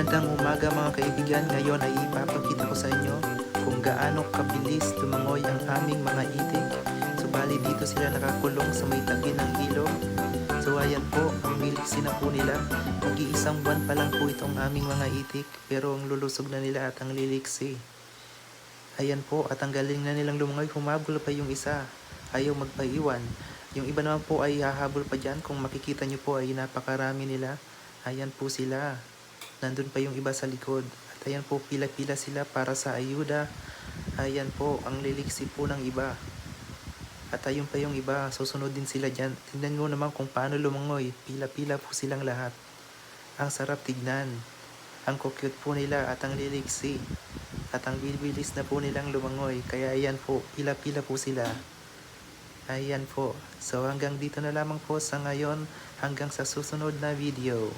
Magandang umaga mga kaibigan. Ngayon ay ipapakita ko sa inyo kung gaano kabilis lumangoy ang aming mga itik. Subalit dito sila nakakulong sa may tabi ng ilog. So ayan po, ang miliksi na po nila. Mag-iisang buwan pa lang po itong aming mga itik, pero ang lulusog na nila at ang liliksi. Ayan po, at ang galing na nilang lumangoy. Humabol pa yung isa, ayaw magpaiwan. Yung iba naman po ay hahabol pa dyan. Kung makikita nyo po ay napakarami nila. Ayan po sila. Nandun pa yung iba sa likod. At ayan po, pila-pila sila para sa ayuda. Ayan po, ang liliksi po ng iba. At ayun pa yung iba, susunod din sila dyan. Tignan mo naman kung paano lumangoy. Pila-pila po silang lahat. Ang sarap tignan. Ang cute po nila at ang liliksi. At ang bibilis na po nilang lumangoy. Kaya ayan po, pila-pila po sila. Ayan po. So hanggang dito na lamang po sa ngayon. Hanggang sa susunod na video.